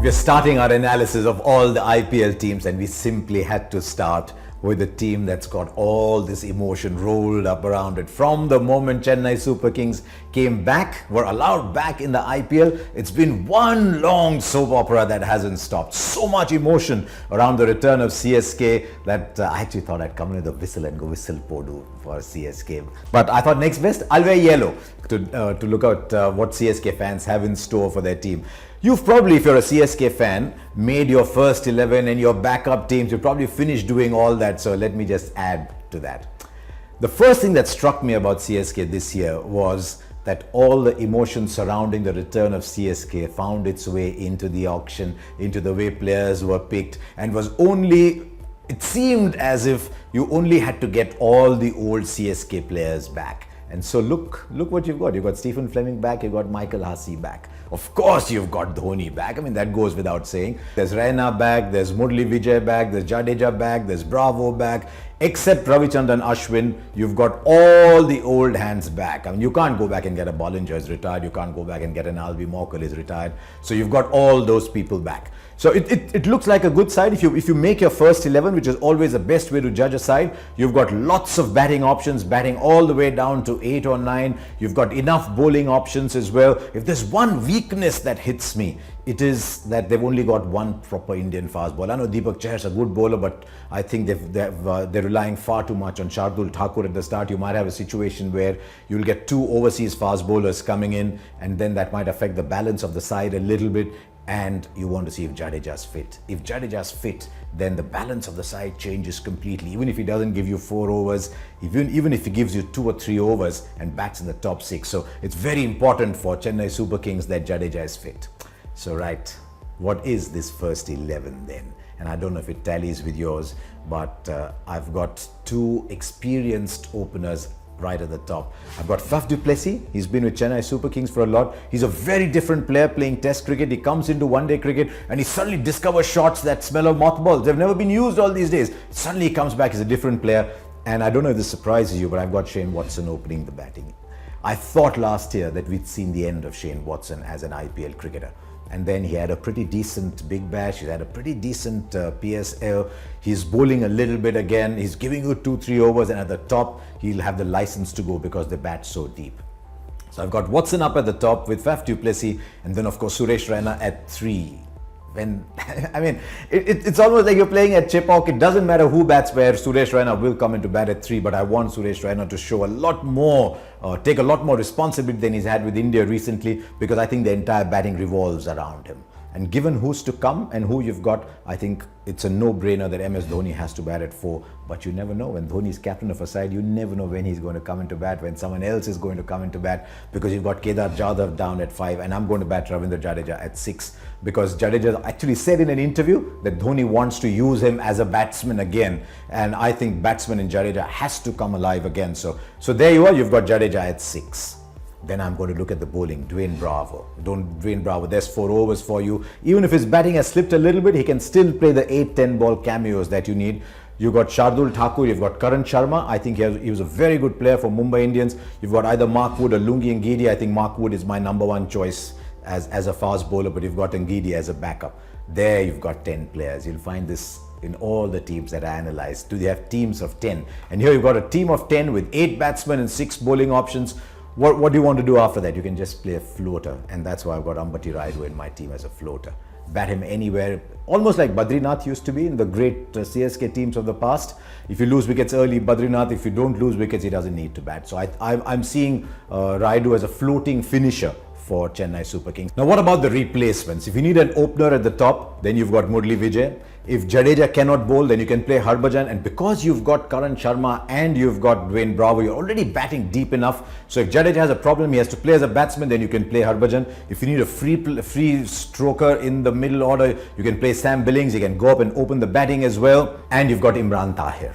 We're starting our analysis of all the IPL teams, and we simply had to start with a team that's got all this emotion rolled up around it. From the moment Chennai Super Kings came back, were allowed back in the IPL, it's been one long soap opera that hasn't stopped. So much emotion around the return of CSK that I actually thought I'd come in with a whistle and go whistle Podu for CSK. But I thought next best, I'll wear yellow to look at what CSK fans have in store for their team. You've probably, if you're a CSK fan, made your first 11 and your backup teams. You've probably finished doing all that, so let me just add to that. The first thing that struck me about CSK this year was that all the emotion surrounding the return of CSK found its way into the auction, into the way players were picked, and was only, it seemed as if you only had to get all the old CSK players back. And so look what you've got. You've got Stephen Fleming back, you've got Michael Hussey back. Of course you've got Dhoni back. I mean, that goes without saying. There's Raina back, there's Murali Vijay back, there's Jadeja back, there's Bravo back. Except Ravichandran Ashwin, you've got all the old hands back. I mean, you can't go back and get a Bollinger, he's retired. You can't go back and get an Albi Morkel, he's retired. So you've got all those people back. So it looks like a good side. If you make your first 11, which is always the best way to judge a side, you've got lots of batting options, batting all the way down to 8 or 9. You've got enough bowling options as well. If there's one weakness that hits me, it is that they've only got one proper Indian fast bowler. I know Deepak Chahar is a good bowler, but I think they're relying far too much on Shardul, Thakur at the start. You might have a situation where you'll get 2 overseas fast bowlers coming in, and then that might affect the balance of the side a little bit. And you want to see if Jadeja's fit. If Jadeja's fit, then the balance of the side changes completely. Even if he doesn't give you 4 overs, even if he gives you 2 or 3 overs and bats in the top 6. So it's very important for Chennai Super Kings that Jadeja is fit. So right, what is this first 11 then? And I don't know if it tallies with yours, but I've got 2 experienced openers right at the top. I've got Plessis. He's been with Chennai Super Kings for a lot. He's a very different player playing test cricket. He comes into one-day cricket and he suddenly discovers shots that smell of mothballs. They've never been used all these days. Suddenly he comes back as a different player. And I don't know if this surprises you, but I've got Shane Watson opening the batting. I thought last year that we'd seen the end of Shane Watson as an IPL cricketer. And then he had a pretty decent Big Bash, he had a pretty decent PSL. He's bowling a little bit again, he's giving you 2-3 overs, and at the top he'll have the license to go because they bat so deep. So I've got Watson up at the top with Plessis, and then of course Suresh Raina at 3. I mean, it's almost like you're playing at chip-ock. It doesn't matter who bats where. Suresh Raina will come into bat at 3, but I want Suresh Raina to show a lot more, take a lot more responsibility than he's had with India recently, because I think the entire batting revolves around him. And given who's to come and who you've got, I think it's a no-brainer that MS Dhoni has to bat at 4. But you never know. When Dhoni is captain of a side, you never know when he's going to come into bat, when someone else is going to come into bat, because you've got Kedar, Jadhav down at 5, and I'm going to bat Ravindra, Jadeja at 6, because Jadeja actually said in an interview that Dhoni wants to use him as a batsman again, and I think batsman in Jadeja has to come alive again. So there you are. You've got Jadeja at 6. Then I'm going to look at the bowling. Dwayne Bravo, there's 4 overs for you. Even if his batting has slipped a little bit, he can still play the 8-10 ball cameos that you need. You've got Shardul, Thakur, you've got Karn Sharma. I think he was a very good player for Mumbai Indians. You've got either Mark Wood or Lungi and Ngidi. I think Mark Wood is my number 1 choice as a fast bowler, but you've got Ngidi as a backup. There you've got 10 players. You'll find this in all the teams that I analyzed. Do they have teams of 10? And here you've got a team of 10 with 8 batsmen and 6 bowling options. What do you want to do after that? You can just play a floater, and that's why I've got Ambati Raidu in my team as a floater. Bat him anywhere, almost like Badrinath used to be in the great CSK teams of the past. If you lose wickets early, Badrinath. If you don't lose wickets, he doesn't need to bat. So I'm seeing Raidu as a floating finisher for Chennai Super Kings. Now what about the replacements? If you need an opener at the top, then you've got Murali Vijay. If Jadeja cannot bowl, then you can play Harbhajan, and because you've got Karn Sharma and you've got Dwayne Bravo, you're already batting deep enough. So if Jadeja has a problem, he has to play as a batsman, then you can play Harbhajan. If you need a free stroker in the middle order, you can play Sam Billings. He can go up and open the batting as well. And you've got Imran Tahir.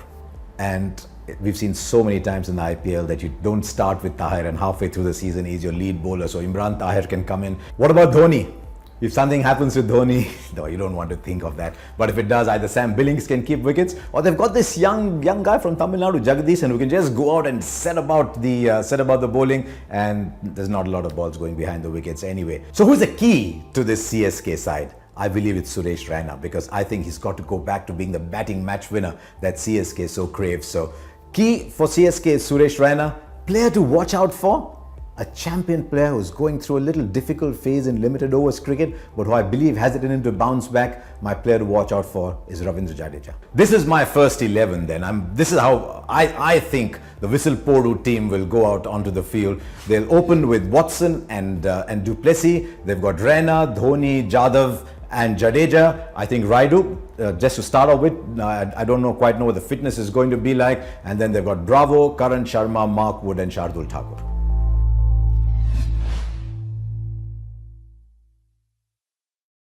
And we've seen so many times in the IPL that you don't start with Tahir and halfway through the season he's your lead bowler. So Imran Tahir can come in. What about Dhoni? If something happens with Dhoni, no, you don't want to think of that. But if it does, either Sam Billings can keep wickets, or they've got this young guy from Tamil Nadu, Jagadeesan, who can just go out and set about the bowling, and there's not a lot of balls going behind the wickets anyway. So who's the key to this CSK side? I believe it's Suresh Raina, because I think he's got to go back to being the batting match winner that CSK so craves. So key for CSK is Suresh Raina. Player to watch out for? A champion player who's going through a little difficult phase in limited overs cricket, but who I believe has it in him to bounce back. My player to watch out for is Ravindra Jadeja. This is my first 11 then. This is how I think the Whistle Podu team will go out onto the field. They'll open with Watson and du Plessis. They've got Raina, Dhoni, Jadhav and Jadeja. I think Raidu, just to start off with, I don't quite know what the fitness is going to be like. And then they've got Bravo, Karn, Sharma, Mark Wood and Shardul Thakur.